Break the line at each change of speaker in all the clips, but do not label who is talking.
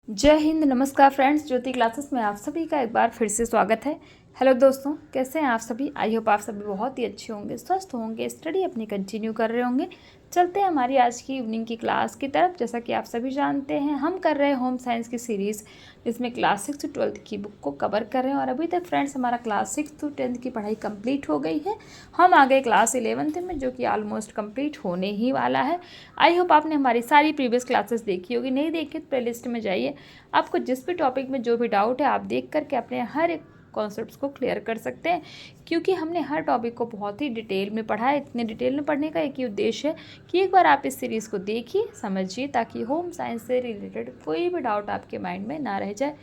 जय हिंद। नमस्कार फ्रेंड्स, ज्योति क्लासेस में आप सभी का एक बार फिर से स्वागत है। हेलो दोस्तों, कैसे हैं आप सभी? आई होप आप सभी बहुत ही अच्छे होंगे, स्वस्थ होंगे, स्टडी अपनी कंटिन्यू कर रहे होंगे। चलते हैं हमारी आज की इवनिंग की क्लास की तरफ। जैसा कि आप सभी जानते हैं, हम कर रहे हैं होम साइंस की सीरीज़, जिसमें क्लास 6 से 12th की बुक को कवर कर रहे हैं। और अभी तक फ्रेंड्स हमारा क्लास 6 to 10th की पढ़ाई कंप्लीट हो गई है। हम आ गए क्लास 11th में, जो कि ऑलमोस्ट कंप्लीट होने ही वाला है। आई होप आपने हमारी सारी प्रीवियस क्लासेस देखी होगी। नहीं देखी तो प्लेलिस्ट में जाइए। आपको जिस भी टॉपिक में जो भी डाउट है, आप देख करके अपने हर एक कॉन्सेप्ट्स को क्लियर कर सकते हैं, क्योंकि हमने हर टॉपिक को बहुत ही डिटेल में पढ़ा है। इतने डिटेल में पढ़ने का एक ही उद्देश्य है कि एक बार आप इस सीरीज़ को देखिए, समझिए, ताकि होम साइंस से रिलेटेड कोई भी डाउट आपके माइंड में ना रह जाए।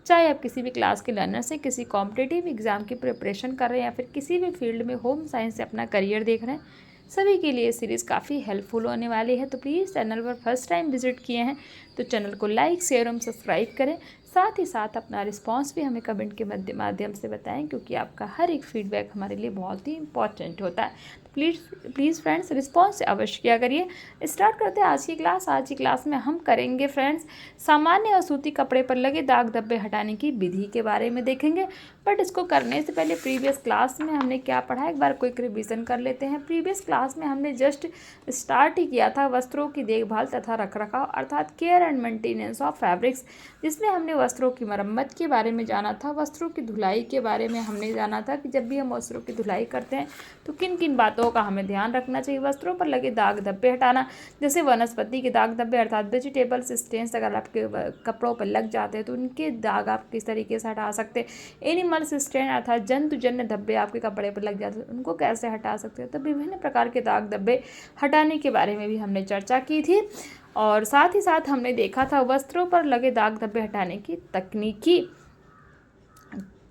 चाहे आप किसी भी क्लास के लर्नर से, किसी कॉम्पिटिटिव एग्जाम की प्रिपरेशन कर रहे हैं, या फिर किसी भी फील्ड में होम साइंस से अपना करियर देख रहे हैं, सभी के लिए सीरीज़ काफ़ी हेल्पफुल होने वाली है। तो प्लीज़, चैनल पर फर्स्ट टाइम विजिट किए हैं तो चैनल को लाइक, शेयर और सब्सक्राइब करें। साथ ही साथ अपना रिस्पांस भी हमें कमेंट के माध्यम से बताएं, क्योंकि आपका हर एक फीडबैक हमारे लिए बहुत ही इंपॉर्टेंट होता है। प्लीज़ फ्रेंड्स, रिस्पांस अवश्य किया करिए। स्टार्ट करते हैं आज की क्लास। आज की क्लास में हम करेंगे फ्रेंड्स, सामान्य और सूती कपड़े पर लगे दाग धब्बे हटाने की विधि के बारे में देखेंगे। बट इसको करने से पहले प्रीवियस क्लास में हमने क्या पढ़ा, एक बार क्विक रिवीजन कर लेते हैं। प्रीवियस क्लास में हमने जस्ट स्टार्ट ही किया था वस्त्रों की देखभाल तथा रखरखाव, अर्थात care and maintenance of fabrics, जिसमें हमने वस्त्रों की मरम्मत के बारे में जाना था। वस्त्रों की धुलाई के बारे में हमने जाना था कि जब भी हम वस्त्रों की धुलाई करते हैं तो किन किन बातों का हमें ध्यान रखना चाहिए। वस्त्रों पर लगे दाग धब्बे हटाना, जैसे वनस्पति के दाग धब्बे अर्थात वेजिटेबल्स स्टेन्स अगर आपके कपड़ों पर लग जाते हैं तो उनके दाग आप किस तरीके से हटा सकते हैं। एनिमल्स स्टेन अर्थात जंतुजन्य धब्बे आपके कपड़े पर लग जाते हैं, उनको कैसे हटा सकते हैं। तो विभिन्न प्रकार के दाग धब्बे हटाने के बारे में भी हमने चर्चा की थी। और साथ ही साथ हमने देखा था वस्त्रों पर लगे दाग धब्बे हटाने की तकनीकी,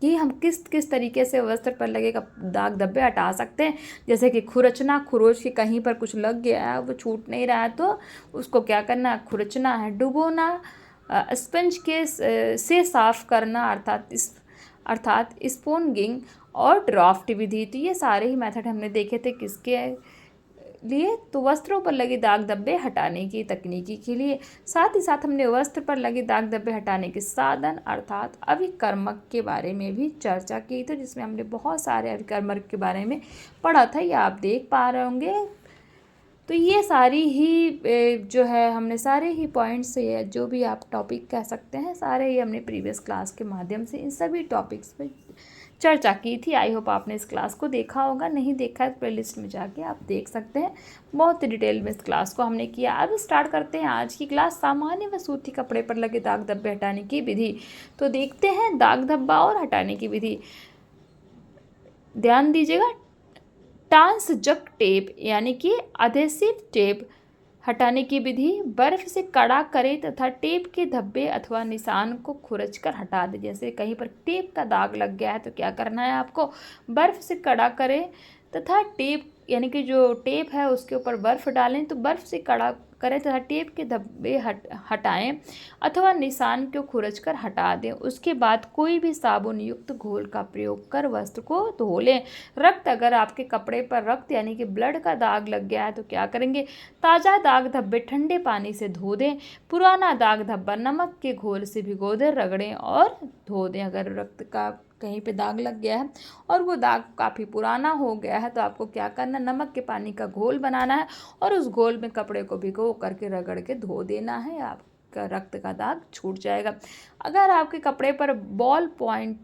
कि हम किस किस तरीके से वस्त्र पर लगे दाग धब्बे हटा सकते हैं। जैसे कि खुरचना, खुरोच के कहीं पर कुछ लग गया है, वो छूट नहीं रहा है, तो उसको क्या करना है, खुरचना है। डुबोना, स्पंज के से साफ करना अर्थात स्पोंगिंग, और ड्राफ्ट विधि। तो ये सारे ही मेथड हमने देखे थे किसके लिए, तो वस्त्रों पर लगे दाग धब्बे हटाने की तकनीकी के लिए। साथ ही साथ हमने वस्त्र पर लगे दाग धब्बे हटाने के साधन अर्थात अभिकर्मक के बारे में भी चर्चा की थी, जिसमें हमने बहुत सारे अभिकर्मक के बारे में पढ़ा था, ये आप देख पा रहे होंगे। तो ये सारी ही जो है, हमने सारे ही पॉइंट्स, या जो भी आप टॉपिक कह सकते हैं, सारे ही हमने प्रीवियस क्लास के माध्यम से इन सभी टॉपिक्स पे चर्चा की थी। आई होप आपने इस क्लास को देखा होगा। नहीं देखा है तो प्लेलिस्ट में जाके आप देख सकते हैं। बहुत ही डिटेल में इस क्लास को हमने किया। अब स्टार्ट करते हैं आज की क्लास, सामान्य व सूती कपड़े पर लगे दाग धब्बे हटाने की विधि। तो देखते हैं दाग धब्बा और हटाने की विधि। ध्यान दीजिएगा, ट्रांसजक्ट टेप यानी कि अधेसिव टेप हटाने की विधि। बर्फ से कड़ा करें तथा टेप के धब्बे अथवा निशान को खुरच कर हटा दें। जैसे कहीं पर टेप का दाग लग गया है तो क्या करना है आपको, बर्फ से कड़ा करें तथा टेप यानी कि जो टेप है उसके ऊपर बर्फ डालें, तो बर्फ से कड़ा करें तथा टेप के धब्बे हटाएं अथवा निशान को खुरच कर हटा दें। उसके बाद कोई भी साबुन युक्त घोल का प्रयोग कर वस्त्र को धो लें। रक्त, अगर आपके कपड़े पर रक्त यानी कि ब्लड का दाग लग गया है तो क्या करेंगे, ताज़ा दाग धब्बे ठंडे पानी से धो दें। पुराना दाग धब्बा नमक के घोल से भिगो दें, रगड़ें और धो दें। अगर रक्त का कहीं पे दाग लग गया है और वो दाग काफ़ी पुराना हो गया है तो आपको क्या करना, नमक के पानी का घोल बनाना है और उस घोल में कपड़े को भिगो करके रगड़ के धो देना है। आपका रक्त का दाग छूट जाएगा। अगर आपके कपड़े पर बॉल पॉइंट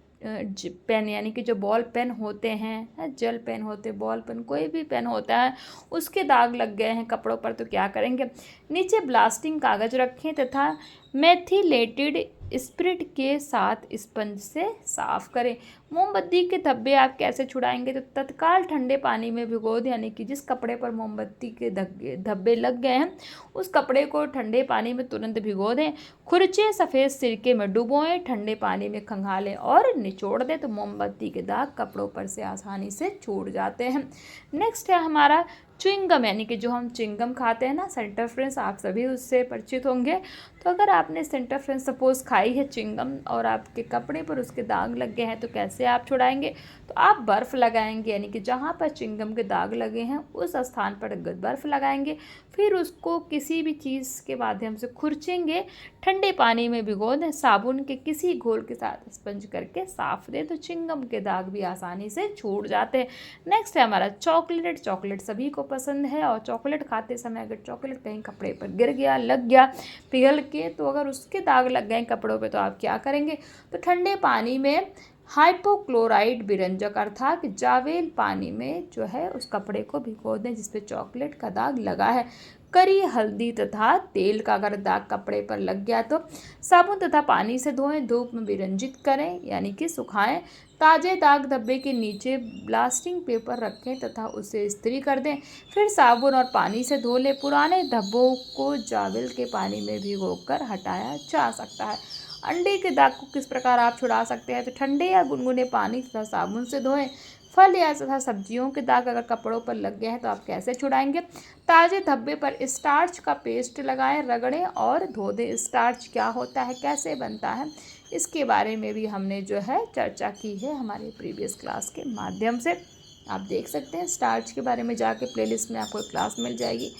पेन यानी कि जो बॉल पेन होते हैं, जेल पेन होते, बॉल पेन, कोई भी पेन होता है, उसके दाग लग गए हैं कपड़ों पर, तो क्या करेंगे, नीचे ब्लास्टिंग कागज़ रखें तथा मेथिलेटेड स्पिरिट के साथ स्पंज से साफ करें। मोमबत्ती के धब्बे आप कैसे छुड़ाएंगे, तो तत्काल ठंडे पानी में भिगो दें, यानी कि जिस कपड़े पर मोमबत्ती के धब्बे लग गए हैं उस कपड़े को ठंडे पानी में तुरंत भिगो दें। खुरचे सफ़ेद सिरके में डुबोएं, ठंडे पानी में खंगालें और निचोड़ दें, तो मोमबत्ती के दाग कपड़ों पर से आसानी से छूट जाते हैं। नेक्स्ट है हमारा च्युइंगम यानी कि जो हम च्युइंगम खाते हैं ना सेंटर फ्रेंड्स, आप सभी उससे परिचित होंगे। तो अगर आपने सेंटर फ्रेंड्स सपोज़ खाई है च्युइंगम और आपके कपड़े पर उसके दाग लग गए हैं तो कैसे आप छुड़ाएंगे? तो आप बर्फ़ लगाएंगे, यानी कि जहाँ पर च्युइंगम के दाग लगे हैं उस स्थान पर बर्फ़ लगाएंगे, फिर उसको किसी भी चीज़ के माध्यम से खुरचेंगे, ठंडे पानी में भिगो दें, साबुन के किसी घोल के साथ स्पंज करके साफ दें, तो च्युइंगम के दाग भी आसानी से छूट जाते हैं। नेक्स्ट है हमारा चॉकलेट। चॉकलेट सभी को पसंद है और चॉकलेट खाते समय अगर चॉकलेट कहीं कपड़े पर गिर गया, लग गया पिघल के, तो अगर उसके दाग लग गए कपड़ों पे तो आप क्या करेंगे? तो ठंडे पानी में हाइपोक्लोराइड विरंजक अर्थात जावेल पानी में जो है उस कपड़े को भिगो दें जिस पे चॉकलेट का दाग लगा है। करी हल्दी तथा तेल का अगर दाग कपड़े पर लग गया तो साबुन तथा पानी से धोएं, धूप में विरंजित करें यानी कि सुखाएं। ताजे दाग धब्बे के नीचे ब्लास्टिंग पेपर रखें तथा उसे इस्त्री कर दें, फिर साबुन और पानी से धो लें। पुराने धब्बों को जाविल के पानी में भिगोकर हटाया जा सकता है। अंडे के दाग को किस प्रकार आप छुड़ा सकते हैं? तो ठंडे या गुनगुने पानी तथा साबुन से धोएं। फल या तथा सब्जियों के दाग अगर कपड़ों पर लग गए हैं तो आप कैसे छुड़ाएंगे? ताजे धब्बे पर स्टार्च का पेस्ट लगाएं, रगड़ें और धो दें। स्टार्च क्या होता है, कैसे बनता है, इसके बारे में भी हमने जो है चर्चा की है हमारे प्रीवियस क्लास के माध्यम से। आप देख सकते हैं स्टार्च के बारे में जाके प्लेलिस्ट में आपको क्लास मिल जाएगी।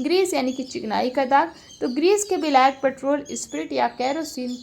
ग्रीस यानी कि चिकनाई का दाग, तो ग्रीस के ब्लैक पेट्रोल स्प्रिट या केरोसिन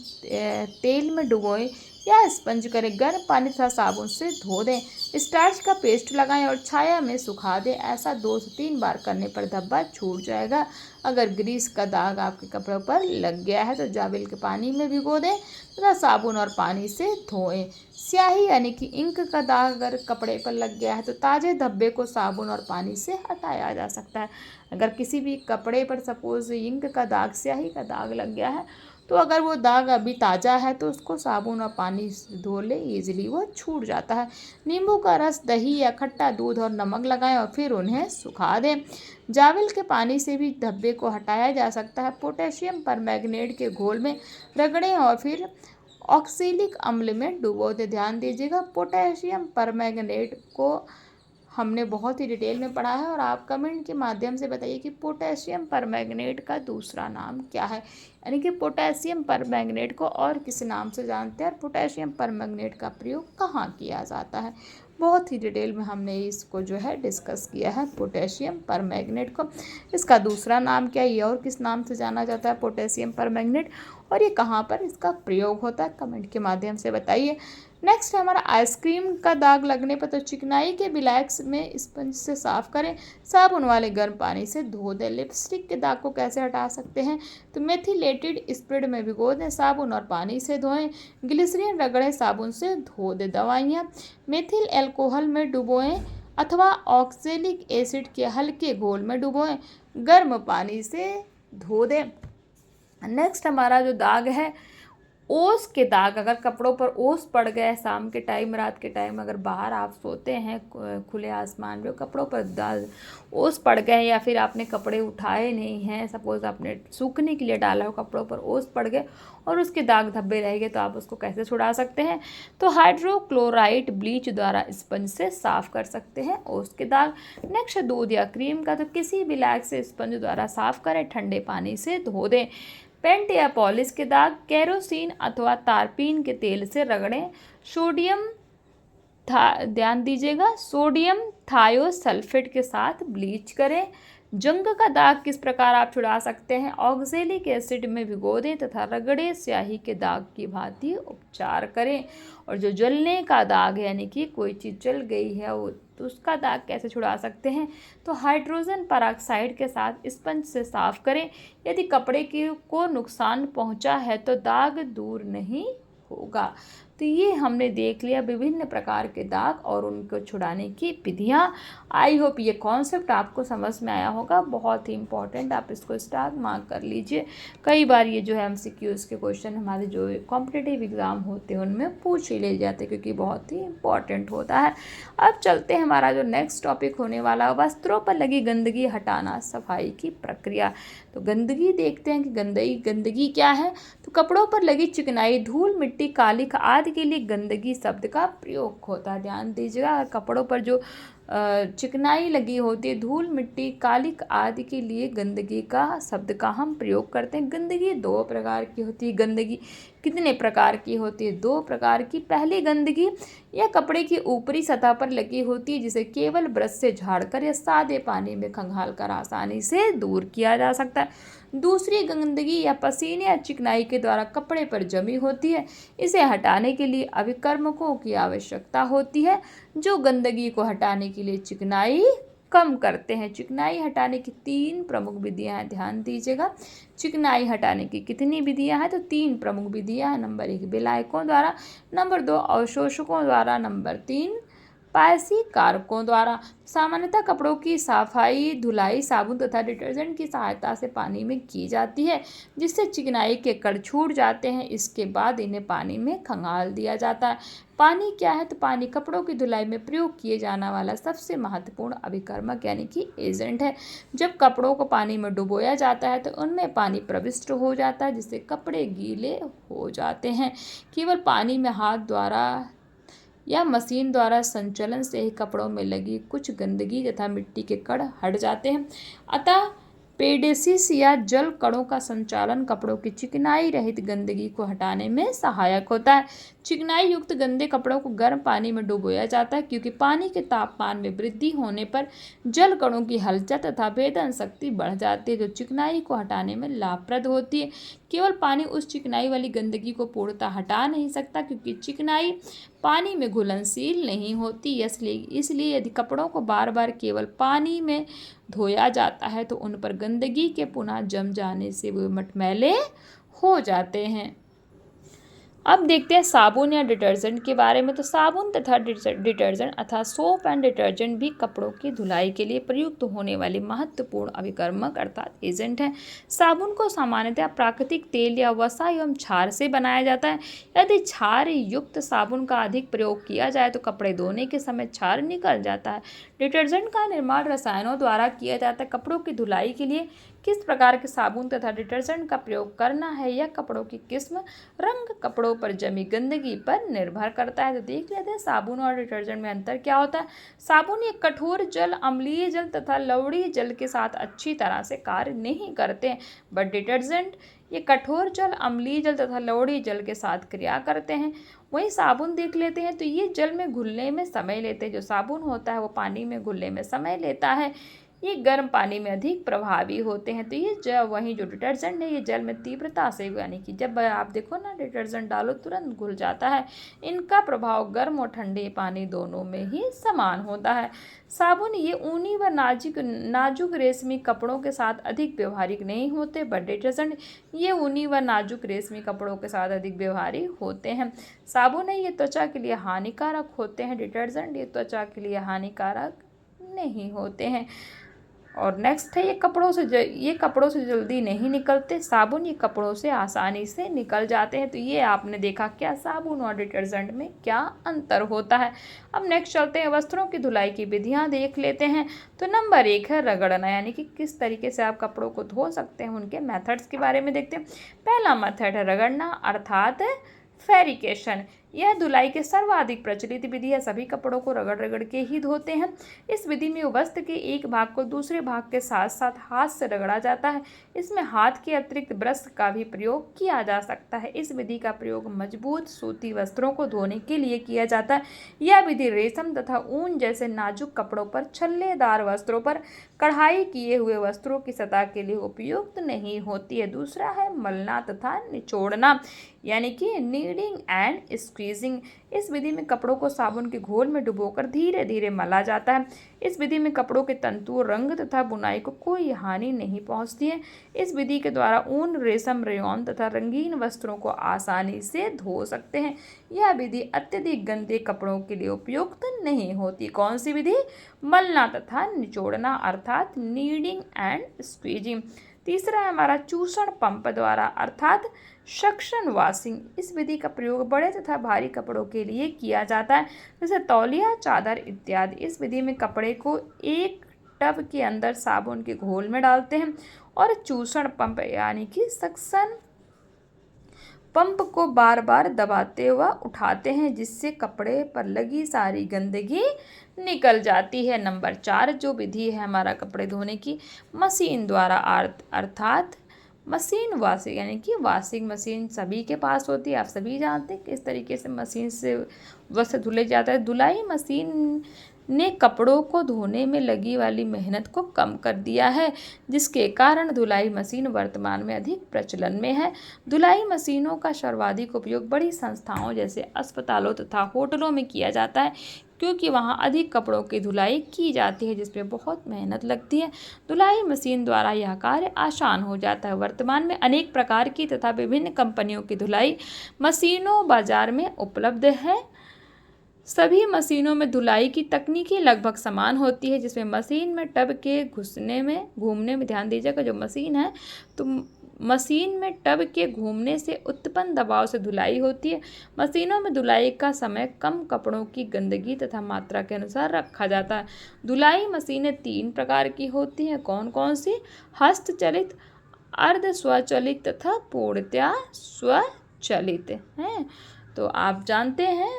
तेल में डुबोएं या स्पंज करें, गर्म पानी तथा साबुन से धो दें। स्टार्च का पेस्ट लगाएं और छाया में सुखा दें। ऐसा 2 से 3 बार करने पर धब्बा छूट जाएगा। अगर ग्रीस का दाग आपके कपड़ों पर लग गया है तो जाविल के पानी में भिगो दें तथा साबुन और पानी से धोएं। स्याही यानी कि इंक का दाग अगर कपड़े पर लग गया है तो ताजे धब्बे को साबुन और पानी से हटाया जा सकता है। अगर किसी भी कपड़े पर सपोज इंक का दाग, स्याही का दाग लग गया है तो अगर वो दाग अभी ताज़ा है तो उसको साबुन और पानी से धो ले, ईजिली वो छूट जाता है। नींबू का रस, दही या खट्टा दूध और नमक लगाएं और फिर उन्हें सुखा दें। जाविल के पानी से भी धब्बे को हटाया जा सकता है। पोटेशियम परमैंगनेट के घोल में रगड़ें और फिर ऑक्सैलिक अम्ल में डुबो दें। ध्यान दीजिएगा, पोटेशियम परमैंगनेट को हमने बहुत ही डिटेल में पढ़ा है और आप कमेंट के माध्यम से बताइए कि पोटेशियम परमैंगनेट का दूसरा नाम क्या है, यानी कि पोटेशियम परमैंगनेट को और किस नाम से जानते हैं और पोटेशियम परमैंगनेट का प्रयोग कहाँ किया जाता है। बहुत ही डिटेल में हमने इसको जो है डिस्कस किया है पोटेशियम परमैंगनेट को। इसका दूसरा नाम क्या है, ये और किस नाम से जाना जाता है पोटेशियम परमैंगनेट, और ये कहाँ पर इसका प्रयोग होता है, कमेंट के माध्यम से बताइए। नेक्स्ट है हमारा आइसक्रीम का दाग लगने पर, तो चिकनाई के ब्लैक्स में स्पंज से साफ करें, साबुन वाले गर्म पानी से धो दें। लिपस्टिक के दाग को कैसे हटा सकते हैं? तो मेथिलेटेड स्प्रेड में भिगो दें, साबुन और पानी से धोएं, ग्लिसरीन रगड़ें, साबुन से धो दें। दवाइयाँ मेथिल एल्कोहल में डुबोएं अथवा ऑक्सैलिक एसिड के हल्के घोल में डुबोएं, गर्म पानी से धो दें। नेक्स्ट हमारा जो दाग है, ओस के दाग, अगर कपड़ों पर ओस पड़ गए शाम के टाइम, रात के टाइम अगर बाहर आप सोते हैं खुले आसमान में, कपड़ों पर दाग ओस पड़ गए या फिर आपने कपड़े उठाए नहीं हैं, सपोज आपने सूखने के लिए डाला हो, कपड़ों पर ओस पड़ गए और उसके दाग धब्बे रह गए, तो आप उसको कैसे छुड़ा सकते हैं? तो हाइड्रोक्लोराइड ब्लीच द्वारा स्पंज से साफ कर सकते हैं ओस के दाग। नेक्स्ट दूध या क्रीम का, तो किसी भी लैक से स्पंज द्वारा साफ करें, ठंडे पानी से धो दें। पेंट या पॉलिश के दाग केरोसिन अथवा तारपीन के तेल से रगड़ें। ध्यान दीजिएगा, सोडियम थायोसल्फेट के साथ ब्लीच करें। जंग का दाग किस प्रकार आप छुड़ा सकते हैं? ऑक्सैलिक एसिड में भिगो दें तथा रगड़े, स्याही के दाग की भांति उपचार करें। और जो जलने का दाग है, यानी कि कोई चीज़ जल गई है वो, तो उसका दाग कैसे छुड़ा सकते हैं? तो हाइड्रोजन पेरोक्साइड के साथ स्पंज से साफ करें। यदि कपड़े को नुकसान पहुंचा है तो दाग दूर नहीं होगा। तो ये हमने देख लिया विभिन्न प्रकार के दाग और उनको छुड़ाने की विधियाँ। आई होप ये कॉन्सेप्ट आपको समझ में आया होगा, बहुत ही इंपॉर्टेंट, आप इसको स्टार मार्क कर लीजिए। कई बार ये जो है MCQs के क्वेश्चन हमारे जो कॉम्पिटिटिव एग्ज़ाम होते हैं उनमें पूछ ही ले जाते हैं, क्योंकि बहुत ही इंपॉर्टेंट होता है। अब चलते हैं, हमारा जो नेक्स्ट टॉपिक होने वाला, वस्त्रों पर लगी गंदगी हटाना, सफाई की प्रक्रिया। तो गंदगी देखते हैं कि गंदगी क्या है। तो कपड़ों पर लगी चिकनाई, धूल, मिट्टी, कालिख आदि के लिए गंदगी शब्द का प्रयोग होता है। ध्यान दीजिएगा, कपड़ों पर जो चिकनाई लगी होती है, धूल मिट्टी कालिक आदि के लिए गंदगी का शब्द का हम प्रयोग करते हैं। गंदगी दो प्रकार की होती है। गंदगी कितने प्रकार की होती है? दो प्रकार की। पहली गंदगी यह कपड़े की ऊपरी सतह पर लगी होती है, जिसे केवल ब्रश से झाड़कर या सादे पानी में खंगालकर आसानी से दूर किया जा सकता है। दूसरी गंदगी या पसीने या चिकनाई के द्वारा कपड़े पर जमी होती है। इसे हटाने के लिए अभिकर्मकों की आवश्यकता होती है, जो गंदगी को हटाने के लिए चिकनाई कम करते हैं। चिकनाई हटाने की 3 प्रमुख विधियां हैं, ध्यान दीजिएगा। चिकनाई हटाने की कितनी विधियां हैं? तो 3 प्रमुख विधियां हैं। नंबर 1 विलायकों द्वारा, नंबर 2 अवशोषकों द्वारा, नंबर 3 पायसी कारकों द्वारा। सामान्यतः कपड़ों की सफाई धुलाई साबुन तथा डिटर्जेंट की सहायता से पानी में की जाती है, जिससे चिकनाई के कण छूट जाते हैं। इसके बाद इन्हें पानी में खंगाल दिया जाता है। पानी क्या है? तो पानी कपड़ों की धुलाई में प्रयोग किए जाने वाला सबसे महत्वपूर्ण अभिकर्मक यानी कि एजेंट है। जब कपड़ों को पानी में डुबोया जाता है तो उनमें पानी प्रविष्ट हो जाता है, जिससे कपड़े गीले हो जाते हैं। केवल पानी में हाथ द्वारा या मशीन द्वारा संचलन से ही कपड़ों में लगी कुछ गंदगी तथा मिट्टी के कण हट जाते हैं। अतः पेडेसिस या जल कणों का संचालन कपड़ों की चिकनाई रहित गंदगी को हटाने में सहायक होता है। चिकनाई युक्त गंदे कपड़ों को गर्म पानी में डुबोया जाता है, क्योंकि पानी के तापमान में वृद्धि होने पर जल कणों की हलचल तथा भेदन शक्ति बढ़ जाती है, जो चिकनाई को हटाने में लाभप्रद होती है। केवल पानी उस चिकनाई वाली गंदगी को पूर्णतः हटा नहीं सकता, क्योंकि चिकनाई पानी में घुलनशील नहीं होती। इसलिए यदि कपड़ों को बार बार केवल पानी में धोया जाता है तो उन पर गंदगी के पुनः जम जाने से वे मटमैले हो जाते हैं। अब देखते हैं साबुन या डिटर्जेंट के बारे में। तो साबुन तथा डिटर्जेंट अर्थात सोप एंड डिटर्जेंट भी कपड़ों की धुलाई के लिए प्रयुक्त होने वाली महत्वपूर्ण अभिकर्मक अर्थात एजेंट हैं। साबुन को सामान्यतः प्राकृतिक तेल या वसा एवं क्षार से बनाया जाता है। यदि क्षार युक्त साबुन का अधिक प्रयोग किया जाए तो कपड़े धोने के समय क्षार निकल जाता है। डिटर्जेंट का निर्माण रसायनों द्वारा किया जाता है। कपड़ों की धुलाई के लिए किस प्रकार के साबुन तथा डिटर्जेंट का प्रयोग करना है, यह कपड़ों की किस्म, रंग, कपड़ों पर जमी गंदगी पर निर्भर करता है। तो देख लेते हैं साबुन और डिटर्जेंट में अंतर क्या होता है। साबुन एक कठोर जल, अम्लीय जल तथा लवणीय जल के साथ अच्छी तरह से कार्य नहीं करते हैं, बट डिटर्जेंट ये कठोर जल, अम्लीय जल तथा लवणीय जल के साथ क्रिया करते हैं। वहीं साबुन देख लेते हैं तो ये जल में घुलने में समय लेते हैं। जो साबुन होता है वो पानी में घुलने में समय लेता है। ये गर्म पानी में अधिक प्रभावी होते हैं। तो ये वहीं जो डिटर्जेंट है ये जल में तीव्रता से, यानी कि जब आप देखो ना डिटर्जेंट डालो तुरंत घुल जाता है। इनका प्रभाव गर्म और ठंडे पानी दोनों में ही समान होता है। साबुन ये ऊनी व नाजुक रेशमी कपड़ों के साथ अधिक व्यवहारिक नहीं होते, बट डिटर्जेंट ये ऊनी व नाजुक रेशमी कपड़ों के साथ अधिक व्यवहारिक होते हैं। साबुन है ये त्वचा के लिए हानिकारक होते हैं, डिटर्जेंट ये त्वचा के लिए हानिकारक नहीं होते हैं। और नेक्स्ट है ये कपड़ों से जल्दी नहीं निकलते। साबुन ये कपड़ों से आसानी से निकल जाते हैं। तो ये आपने देखा क्या साबुन और डिटर्जेंट में क्या अंतर होता है। अब नेक्स्ट चलते हैं वस्त्रों की धुलाई की विधियां देख लेते हैं। तो नंबर 1 है रगड़ना, यानी कि किस तरीके से आप कपड़ों को धो सकते हैं, उनके मेथड्स के बारे में देखते हैं। पहला मेथड है रगड़ना अर्थात फेरिकेशन। यह धुलाई के सर्वाधिक प्रचलित विधि है। सभी कपड़ों को रगड़ रगड़ के ही धोते हैं। इस विधि में वस्त्र के एक भाग को दूसरे भाग के साथ साथ हाथ से रगड़ा जाता है। इसमें हाथ के अतिरिक्त ब्रश का भी प्रयोग किया जा सकता है। इस विधि का प्रयोग मजबूत सूती वस्त्रों को धोने के लिए किया जाता है। यह विधि रेशम तथा ऊन जैसे नाजुक कपड़ों पर, छल्लेदार वस्त्रों पर, कढ़ाई किए हुए वस्त्रों की सतह के लिए उपयुक्त नहीं होती है। दूसरा है मलना तथा निचोड़ना, यानी कि नीडिंग एंड स्क्वीजिंग। इस विधि में कपड़ों को साबुन के घोल में डुबोकर धीरे धीरे मला जाता है। इस विधि में कपड़ों के तंतु, रंग तथा बुनाई को कोई हानि नहीं पहुंचती है। इस विधि के द्वारा ऊन, रेशम, रेयॉन तथा रंगीन वस्त्रों को आसानी से धो सकते हैं। यह विधि अत्यधिक गंदे कपड़ों के लिए उपयुक्त नहीं होती। कौन सी विधि? मलना तथा निचोड़ना अर्थात नीडिंग एंड स्क्वीजिंग। तीसरा है हमारा चूसण पंप द्वारा अर्थात सक्शन वॉशिंग। इस विधि का प्रयोग बड़े तथा भारी कपड़ों के लिए किया जाता है, जैसे तौलिया, चादर इत्यादि। इस विधि में कपड़े को एक टब के अंदर साबुन के घोल में डालते हैं और चूसण पंप यानी कि सक्शन पंप को बार बार दबाते हुए उठाते हैं, जिससे कपड़े पर लगी सारी गंदगी निकल जाती है। नंबर 4 जो विधि है हमारा कपड़े धोने की, मशीन द्वारा अर्थात मशीन वॉशिंग, यानी कि वॉशिंग मशीन सभी के पास होती है। आप सभी जानते हैं किस तरीके से मशीन से वस्त्र धुले जाता है। धुलाई मशीन ने कपड़ों को धोने में लगी वाली मेहनत को कम कर दिया है, जिसके कारण धुलाई मशीन वर्तमान में अधिक प्रचलन में है। धुलाई मशीनों का सर्वाधिक उपयोग बड़ी संस्थाओं जैसे अस्पतालों तथा होटलों में किया जाता है, क्योंकि वहाँ अधिक कपड़ों की धुलाई की जाती है, जिसमें बहुत मेहनत लगती है। धुलाई मशीन द्वारा यह कार्य आसान हो जाता है। वर्तमान में अनेक प्रकार की तथा विभिन्न कंपनियों की धुलाई मशीनों बाजार में उपलब्ध है। सभी मशीनों में धुलाई की तकनीकी लगभग समान होती है, जिसमें मशीन में टब के घूमने में ध्यान दीजिएगा। जो मशीन है तो मशीन में टब के घूमने से उत्पन्न दबाव से धुलाई होती है। मशीनों में धुलाई का समय कम कपड़ों की गंदगी तथा मात्रा के अनुसार रखा जाता है। धुलाई मशीनें 3 प्रकार की होती हैं। कौन कौन सी? हस्तचलित, अर्ध स्वचालित तथा पूर्णतया स्वचालित हैं। तो आप जानते हैं,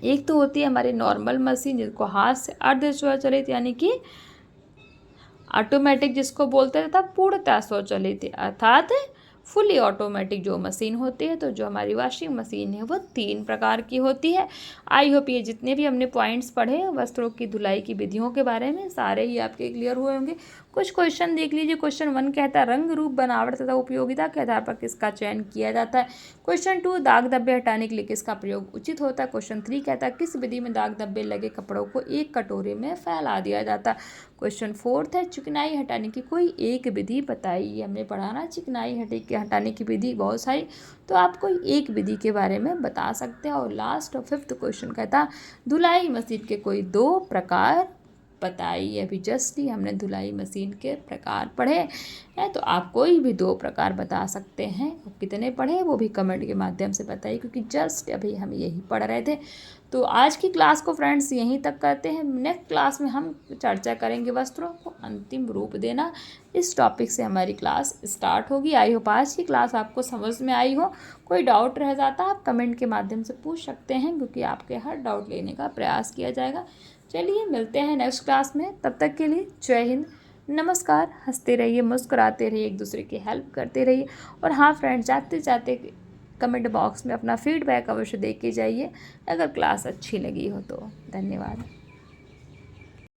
एक तो होती है हमारी नॉर्मल मशीन जिसको हाथ से, अर्ध स्वचालित यानी कि ऑटोमेटिक जिसको बोलते हैं, तथा पूर्णतः स्वचालित अर्थात फुली ऑटोमेटिक जो मशीन होती है। तो जो हमारी वॉशिंग मशीन है वो 3 प्रकार की होती है। आई होप ये जितने भी हमने पॉइंट्स पढ़े वस्त्रों की धुलाई की विधियों के बारे में सारे ही आपके क्लियर हुए होंगे। कुछ क्वेश्चन देख लीजिए। क्वेश्चन 1 कहता है रंग, रूप, बनावट तथा उपयोगिता के आधार पर किसका चयन किया जाता है। क्वेश्चन 2 दाग धब्बे हटाने के लिए किसका प्रयोग उचित होता है। क्वेश्चन 3 कहता है किस विधि में दाग धब्बे लगे कपड़ों को एक कटोरे में फैला दिया जाता है। क्वेश्चन 4 है चिकनाई हटाने की कोई एक विधि बताइए। हमने पढ़ा ना चिकनाई हटाने की विधि बहुत सारी, तो आप कोई एक विधि के बारे में बता सकते हैं। और लास्ट और 5th क्वेश्चन कहता धुलाई मशीन के कोई 2 प्रकार बताइए। अभी जस्ट ही हमने धुलाई मशीन के प्रकार पढ़े हैं, तो आप कोई भी 2 प्रकार बता सकते हैं। कितने पढ़े वो भी कमेंट के माध्यम से बताइए, क्योंकि जस्ट अभी हम यही पढ़ रहे थे। तो आज की क्लास को फ्रेंड्स यहीं तक करते हैं। नेक्स्ट क्लास में हम चर्चा करेंगे वस्त्रों को अंतिम रूप देना। इस टॉपिक से हमारी क्लास स्टार्ट होगी। आई होप आज की क्लास आपको समझ में आई हो। कोई डाउट रह जाता आप कमेंट के माध्यम से पूछ सकते हैं, क्योंकि आपके हर डाउट लेने का प्रयास किया जाएगा। चलिए मिलते हैं नेक्स्ट क्लास में। तब तक के लिए जय हिंद, नमस्कार। हंसते रहिए, मुस्कुराते रहिए, एक दूसरे की हेल्प करते रहिए। और हाँ फ्रेंड्स, जाते जाते कमेंट बॉक्स में अपना फीडबैक अवश्य दे के जाइए अगर क्लास अच्छी लगी हो तो। धन्यवाद।